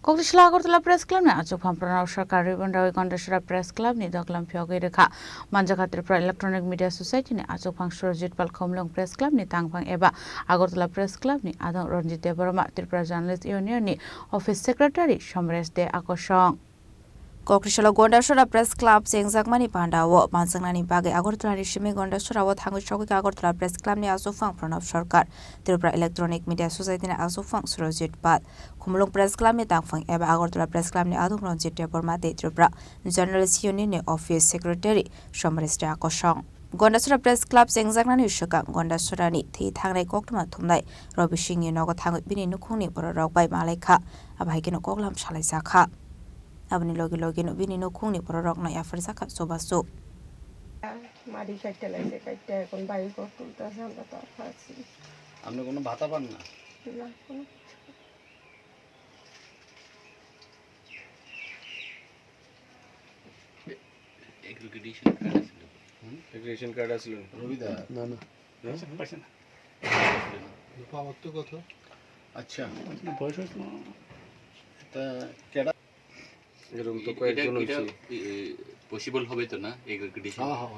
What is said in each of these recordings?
Koktisla Agortala Press Club ni Achuk Pamprana Sarkar Ribondawi Kondashara Press Club ni Doklam Phyogai Rekha Manjakhat Tripura Electronic Media Society ni Achuk Phang Surajit Pal Khomlong Press Club ni Tangphang Eba Agortala Press Club ni Adong Ranjit Deborama Tripura Journalist Union ni Office Secretary Somres De Akoshong Koktisla Gondashara Press Club Sengjakmani Pandawo Mansangnani Bage Agortala Rishimi Gondashara wo Thangu Chokik Agortala Press Club ni Achuk Phang Pranab Sarkar Tripura Electronic Media Society ni Achuk Phang Surajit Pal Khomlong Press Club ni Tangphang Eba Agortala Press Club ni Adong Ranjit Deborama Tripura Journalist Union ni Office Secretary Somres De Akoshong Gondashara Press Club Sengjaknani Shaka Gondashara ni Thi Thangnai Koktuma Thumnai Robi Singh Nogo Thangu Bini Nukhungni Borok Bai Malaikha Abhaigeno Koklam Chalaisakha Abni logi no bini no khungni borok na yafar sakha sobasu মাটি কাটতে লাগছে কাটতে এখন বাড়ি ঘর তুলতেছে আমরা তো পাচ্ছি আপনি কোনো ভাতা পান না না কোনো এগ্রিগেশন কার্ড আছে রবিদা না না পয়সা না পাওয়ার তো কত আচ্ছা বয়স হচ্ছে তা কেডা এরকম তো কয়েকজন হইছে পসিবল হবে তো না এগ্রিগেশন হ্যাঁ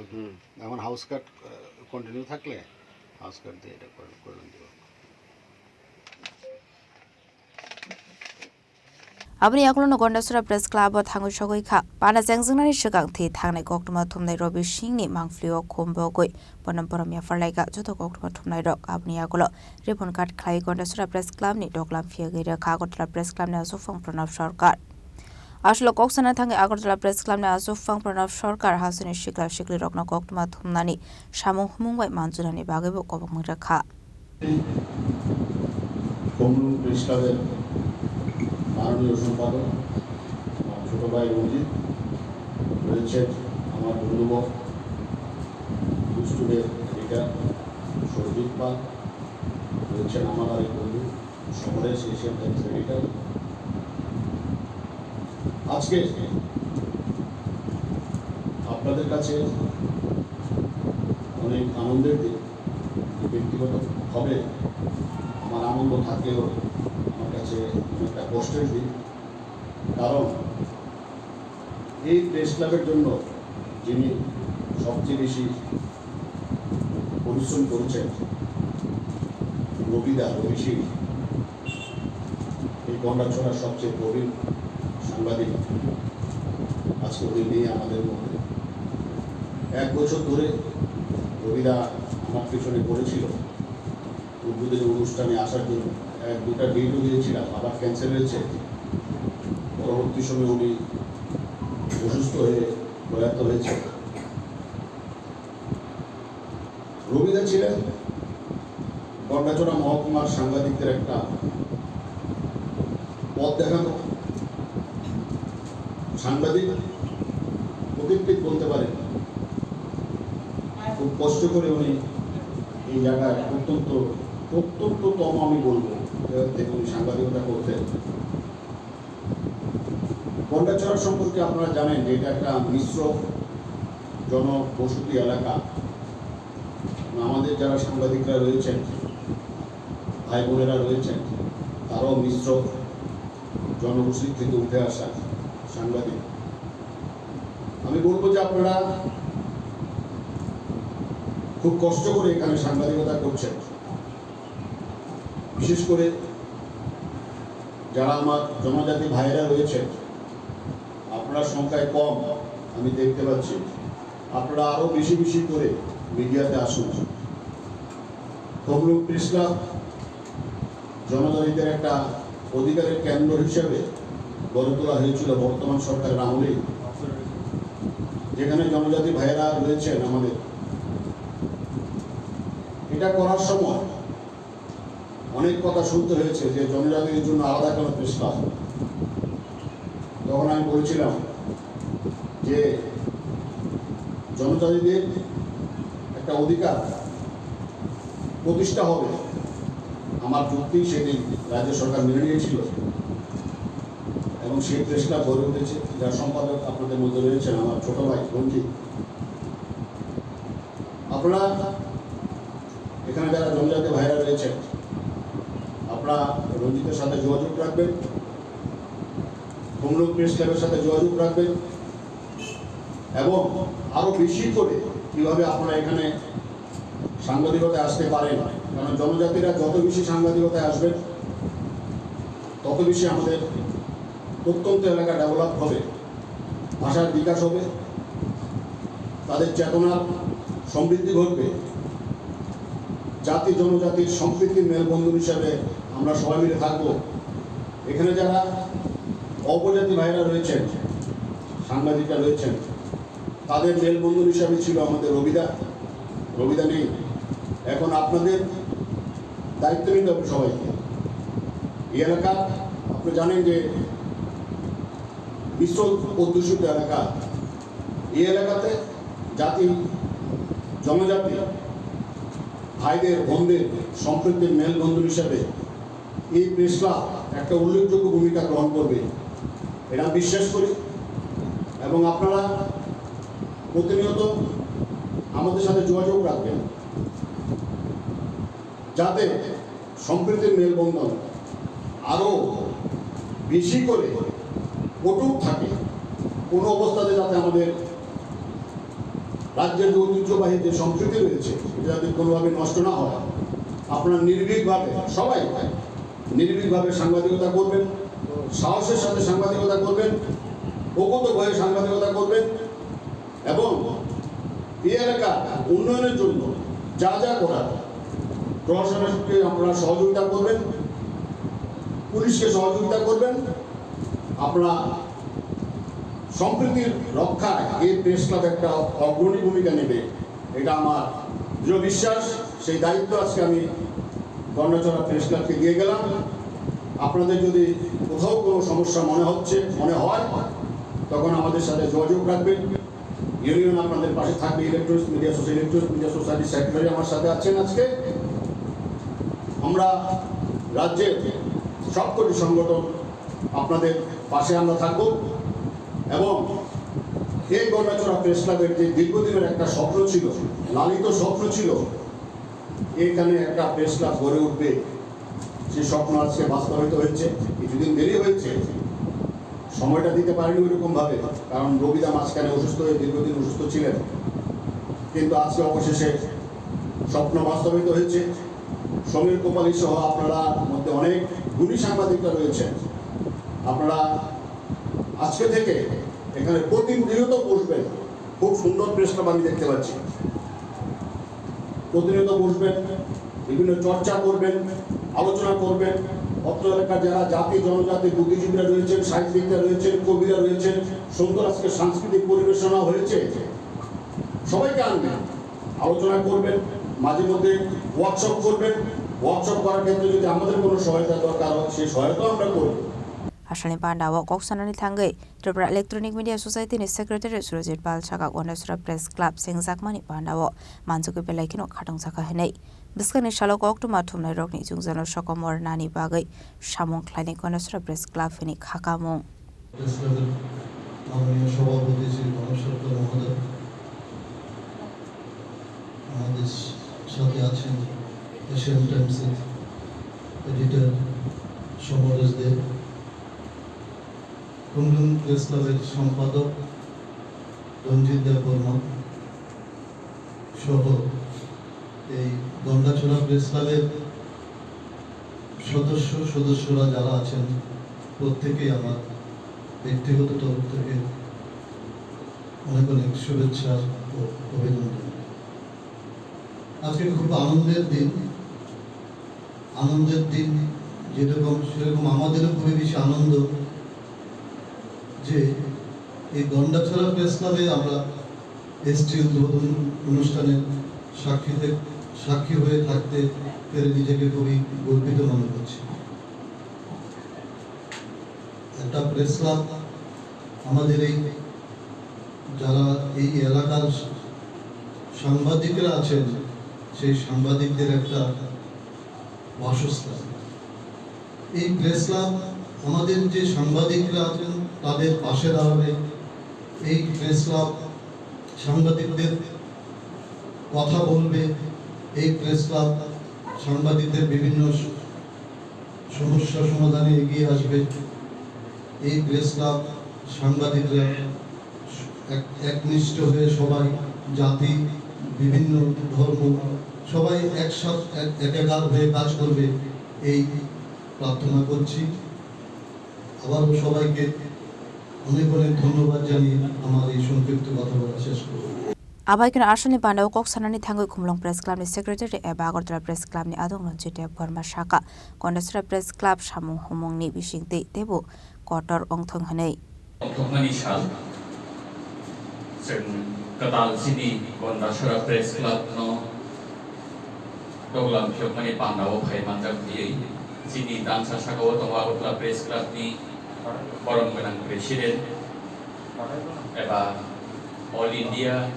এখন হাউস কাট কন্টিনিউ থাকলে হাউস কাট দিয়ে এটা করে দিব Abni Yaklono Gondashara Press Club o Thangu Chokoi Kha Pana Sengjaknani Shakang Thi Thangnai Koktuma Thumnai Robi Singh ni Mangflio Khombogoi Bonamporam Yafarlaiga Joto Koktuma Thumnai Rok Abni Yakolo Ribon Card Khlai Gondashara Press Club ni Doklam Phyogai Rekha Agortala Press Club ni Achuk Phang Pranab Sarkar Ashlo Koksana Thangai Agortala Press Club ni Achuk Phang Pranab Sarkar Hasani Shikla Shikli Rokna Koktuma Thumnani Samung Humungbai Manjunani Bagebo Kobong Rekha Khomlong Press Club মাননীয় সম্পাদক ছোট ভাই রঞ্জিত রয়েছে আমার বন্ধুবর student editor Sarajit পাল রয়েছেন আমার আরেক বন্ধু সমরেশ এশিয়ান টাইমস এডিটর আজকে আপনাদের কাছে অনেক আনন্দের দিন ব্যক্তিগতভাবে আমার আনন্দ থাকলেও আমার কাছে একটা কষ্টের দিন কারণ এই প্রেস ক্লাবের জন্য যিনি সবচেয়ে বেশি পরিশ্রম করেছেন রবি সিং এই গন্ডাছড়ার সবচেয়ে প্রবীণ সাংবাদিক আজকে ওই নেই আমাদের মধ্যে 1 বছর ধরে রবিদা আমার পেছনে পড়েছিল উদ্বোধনী অনুষ্ঠানে আসার জন্য 1-2টা ডেটও দিয়েছিলাম আবার ক্যান্সেল হয়েছে পরবর্তী সময়ে উনি অসুস্থ হয়ে প্রয়াত হয়েছে রবিদা ছিলেন গন্ডাছড়া মহকুমার সাংবাদিকদের একটা পথ দেখানো সাংবাদিক প্রতিষ্ঠিত বলতে পারেন খুব কষ্ট করে উনি এই জায়গায় অত্যন্ততম আমি বলবো উনি সাংবাদিকতা করতেন গন্ডাছড়া সম্পর্কে আপনারা জানেন যে এটা একটা মিশ্র জনবসতি এলাকা আমাদের যারা সাংবাদিকরা রয়েছেন ভাই বোনেরা রয়েছেন তারাও মিশ্র জনবসতি থেকে উঠে আসা সাংবাদিক আমি বলবো যে আপনারা খুব কষ্ট করে এখানে সাংবাদিকতা করছেন বিশেষ করে যারা আমার জনজাতি ভাইয়েরা রয়েছেন আপনারা সংখ্যায় কম আমি দেখতে পাচ্ছি আপনারা আরো বেশি বেশি করে মিডিয়াতে আসুন খোমলুং প্রেস ক্লাব জনজাতিদের একটা অধিকারের কেন্দ্র হিসেবে গড়ে তোলা হয়েছিল বর্তমান সরকারের আমলেই যেখানে জনজাতি ভাইয়েরা রয়েছেন আমাদের এটা করার সময় অনেক কথা শুনতে হয়েছে যে জনজাতিদের জন্য আলাদা কোনো প্রেস ক্লাব তখন আমি বলেছিলাম যে জনজাতিদের একটা অধিকার প্রতিষ্ঠা হবে আমার যুক্তি সেদিন রাজ্য সরকার মেনে নিয়েছিল এবং সেই প্রেস ক্লাব গড়ে উঠেছে যার সম্পাদক আপনাদের মধ্যে রয়েছেন আমার ছোট ভাই রঞ্জিত আপনারা এখানে যারা জনজাতি ভাইরা রয়েছেন আপনারা রঞ্জিতের সাথে যোগাযোগ রাখবেন তমলুক প্রেস ক্লাবের সাথে যোগাযোগ রাখবেন এবং আরো বেশি করে কিভাবে আপনারা এখানে সাংবাদিকতায় আসতে পারেন, কারণ জনজাতিরা যত বেশি সাংবাদিকতায় আসবেন তত বেশি আমাদের প্রত্যন্ত এলাকা ডেভেলপ হবে, ভাষার বিকাশ হবে, তাদের চেতনার সমৃদ্ধি ঘটবে, জাতি জনজাতির সম্প্রীতির মেলবন্ধন হিসাবে আমরা সবাই মিলে থাকবো। এখানে যারা অপজাতি ভাইরা রয়েছেন, সাংবাদিকরা রয়েছেন, তাদের মেলবন্ধন হিসাবে ছিল আমাদের রবিদা নেই। এখন আপনাদের দায়িত্ব নিতে হবে সবাইকে। এই এলাকা আপনি জানেন যে বিশ্ব অধ্যুষিত এলাকা। এই এলাকাতে জাতি জনজাতি ভাইদের বোনদের সম্প্রীতির মেলবন্ধন হিসাবে এই প্রেস ক্লাব একটা উল্লেখযোগ্য ভূমিকা গ্রহণ করবে, এটা বিশ্বাস করি। এবং আপনারা প্রতিনিয়ত আমাদের সাথে যোগাযোগ রাখবেন যাতে সম্প্রীতির মেলবন্ধন আরো বেশি করে অটুট থাকে। কোনো অবস্থাতে যাতে আমাদের রাজ্যের যে ঐতিহ্যবাহী যে সম্প্রীতি রয়েছে এটা যাতে কোনোভাবে নষ্ট না হয়। আপনারা নির্ভীকভাবে সবাই নির্ভীকভাবে সাংবাদিকতা করবেন, সাহসের সাথে সাংবাদিকতা করবেন, প্রকৃত ভয়ে সাংবাদিকতা করবেন এবং এই এলাকা উন্নয়নের জন্য যা যা করার প্রশাসনকে আপনারা সহযোগিতা করবেন, পুলিশকে সহযোগিতা করবেন। আপনারা সম্প্রীতির রক্ষায় এই প্রেস ক্লাব একটা অগ্রণী ভূমিকা নেবে, এটা আমার দৃঢ় বিশ্বাস। সেই দায়িত্ব আজকে আমি গন্ডাছড়া প্রেস ক্লাবকে দিয়ে গেলাম। আপনাদের যদি কোথাও কোনো সমস্যা মনে হয় তখন আমাদের সাথে যোগাযোগ রাখবেন। ইউনিয়ন আপনাদের পাশে থাকবে। ইলেকট্রনিক্স মিডিয়া সোসাইটির সেক্রেটারি আমার সাথে আছেন আজকে। আমরা রাজ্যের সবকটি সংগঠন আপনাদের পাশে আমরা থাকব এবং এই গন্ডাছড়া প্রেস ক্লাবের যে দীর্ঘদিনের একটা স্বপ্ন ছিল, লালিত স্বপ্ন ছিল, এখানে একটা প্রেস ক্লাব গড়ে উঠবে, সেই স্বপ্ন আজকে বাস্তবায়িত হয়েছে। কিছুদিন দেরি হয়েছে, সময়টা দিতে পারেনি ওইরকম ভাবে, কারণ রবিদা মাঝখানে অসুস্থ হয়ে দীর্ঘদিন অসুস্থ ছিলেন, কিন্তু আজকে অবশেষে স্বপ্ন বাস্তবায়িত হয়েছে। সমীর কোপালী সহ আপনারা মধ্যে অনেক গুণী সাংবাদিকরা রয়েছেন। আপনারা আজকে থেকে এখানে প্রতিনিয়ত বসবেন। খুব সুন্দর প্রেস ক্লাব আমি দেখতে পাচ্ছি। প্রতিনিয়ত বসবেন, বিভিন্ন চর্চা করবেন, আলোচনা করবেন। অত্র এলাকার যারা জাতি জনজাতি বুদ্ধিজীবীরা রয়েছেন, সাহিত্যিকরা রয়েছেন, কবিরা রয়েছেন, সুন্দর আজকে সাংস্কৃতিক পরিবেশনা হয়েছে, সবাইকে আনবেন, আলোচনা করবেন, মাঝে মধ্যে ওয়ার্কশপ করবেন। ওয়ার্কশপ করার ক্ষেত্রে যদি আমাদের কোনো সহায়তা দরকার হয় সেই সহায়তা আমরা করব। Asalni Pandawa Koksanani Thangai, Tripura Electronic Media Society ni Secretary Surajit Pal Chaka Gandasura Press Club Singzakmani Pandawa Mansuki Pelakino Khatong Chaka Henei Biskani Shalok Oktuma Thumnai Rokni Jungzano Shokomor Nani Bagai Shamong Klani Gandasura Press Club Heni Khakamong মাননীয় সভাপতি শ্রী গণসরকার মহোদয়, আমাদের সাথে আছেন Asian টাইমসের editor Samaresh দেব, কুমলুং press ক্লাবের সম্পাদক রঞ্জিত দেব বর্মা সহ এই গন্ডাছড়া প্রেস ক্লাবের সদস্যরা যারা আছেন প্রত্যেকেই আমার ব্যক্তিগত তরফ থেকে অনেক অনেক শুভেচ্ছা ও অভিনন্দন। আজকে খুব আনন্দের দিন সেরকম আমাদেরও খুবই বেশি আনন্দ যে এই গন্ডাছড়া প্রেস ক্লাবে আমরা এসটি উদ্বোধন অনুষ্ঠানের সাক্ষী হয়ে থাকতে পেরে নিজেকে খুবই গর্বিত মনে করছি। একটা প্রেস ক্লাব আমাদের যারা এই এলাকার সাংবাদিকরা আছেন সেই সাংবাদিকদের একটা বাসস্থান। এই প্রেস ক্লাব আমাদের যে সাংবাদিকরা আছেন তাদের পাশে দাঁড়াবে। এই প্রেস ক্লাব সাংবাদিকদের কথা বলবে। এই প্রেস ক্লাব সাংবাদিকদের বিভিন্ন সমস্যা সমাধানে এগিয়ে আসবে। এই প্রেস ক্লাব সাংবাদিকরা একনিষ্ঠ হয়ে সবাই জাতি বিভিন্ন ধর্ম সবাই একসাথে একাকার হয়ে কাজ করবে এই প্রার্থনা করছি। আবারও সবাইকে অনেক অনেক ধন্যবাদ জানিয়ে আমার এই সংক্ষিপ্ত কথা বলা শেষ করব। Abaikan Arshani Bandao Kok Sanani Tango Kumlong Press Club ni Secretary Eba Agortala Press Club ni Adong Lonjite Burma Shaka Kondasra Press Club Samung Humong ni Bishingte Tebo Kotor Ongthong Hanei Ongthong Hani Shal Sen Katal Sini Kondasra Press Club no Doglam Pyokmani Bandao Phai Manjak Diye Sini Dansa Shakawa Tong Agortala Press Club ni Borong Benang President Eba All India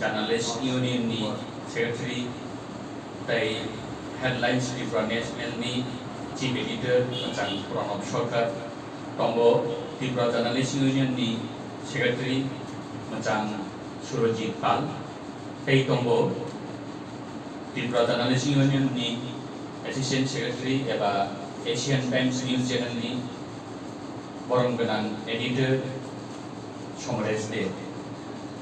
Journalist Union ni Secretary tai Headlines Tripura National ni Chief Editor Macam Pranab Sarkar Tombo Tripura Journalist Union ni Secretary Macam Surojit Pal tai Tombo Tripura Journalist Union ni Assistant Secretary eba Asian Times News Channel ni Borong Benang Editor Somres De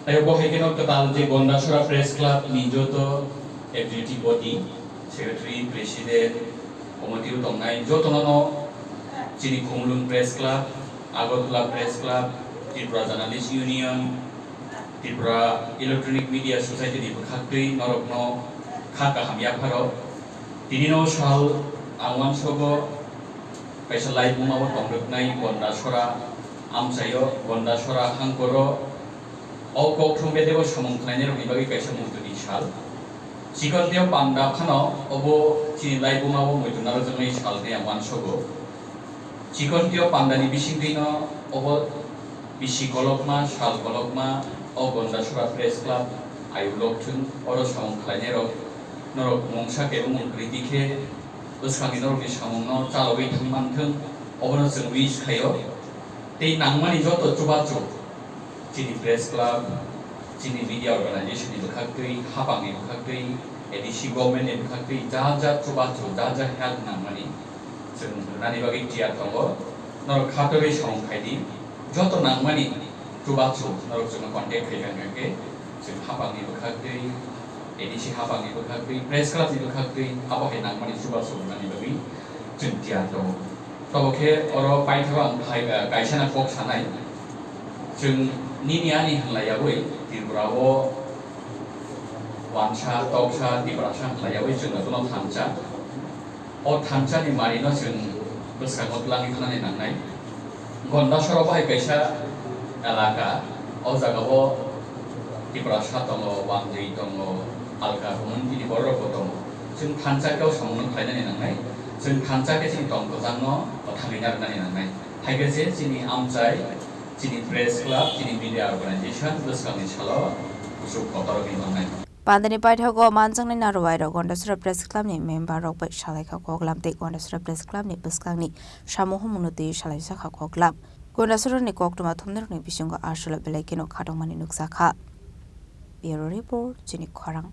তাই বহেকেন কাতাল যে গন্ডাসরা press club নিজত executive body secretary president কমিটিও দংনাই যতননো চিনি খুমলুং press club Agartala press club Tripura journalist union Tripura electronic media society नि বখাকই নরকন খাকা হামিয়া ফারো তিনিনো সাল আওয়ান সব কাইসা live মুমাও দংরকনাই গন্ডাসরা আমসাयो গন্ডাসরা হাংকর Okok Trumbedeo Samongtane Ribagi Kaisa Mutuni Shal. Sikotio Panda Kano, Obo Chilaibumo, Mutunazami Shalde and one Sogo. Sikotio Pandani Bishindino, Obo Bishikolokma, Shal Kolokma, Ogonda Shura Press Club, Ayuloktun, Oro Samong Planero, Norok Monsake, Critique, Uskamino Vishamono, Talawi Mantun, Obonos and Wish Kayo. They Nangmani Joto Chubachu. Chini Press Club, Chini Media Organization in the country, Hapang in the country, Edishi government in the country, Jaja Chubachu, Jaja Health Namani, so Nanibagi Tiatongo, nor Katari Shong Kaidi, Joto Namani, Chubachu, nor contact Kayangake, so Hapang in the country, Edishi Hapang in the country, Press Club in the country, Hapak Namani Chubachu, Nanibagi, Tiato. Okay, or Paitawang Kaishana Fox Hanai. Nini Halayawi, Tibravo, Wansha, Toksha, Tibrasha, Halayawi, Junatun Tancha, or Tancha in Marino, Buscamot Langitan in a night. Gondashoroba, Pesha, Alaka, Ozagavo, Tibrasha Tongo, Wandi Tongo, Alka, Mundi Borokotomo. Soon Tancha goes from Planet in a night. Soon Tancha gets in Tongo Zango, or Taminar in a night. Tigers in the Amsai. Chini Press Club, Chini Media Organization, terus kami insyaAllah usuk kotor gimana. Pandani Paithago Manjang ni Narwairo Gondasra Press Club ni member Rok Bai Shalaka Koglam Te Gondasra Press Club ni Buskang ni Shamuhu Munuti Shalisa Koglam Gondasra ni Koktuma Thumner ni Bisunga Arshula Belekino Kadong Mani Nuksaka Bureau Report Chini Kwarang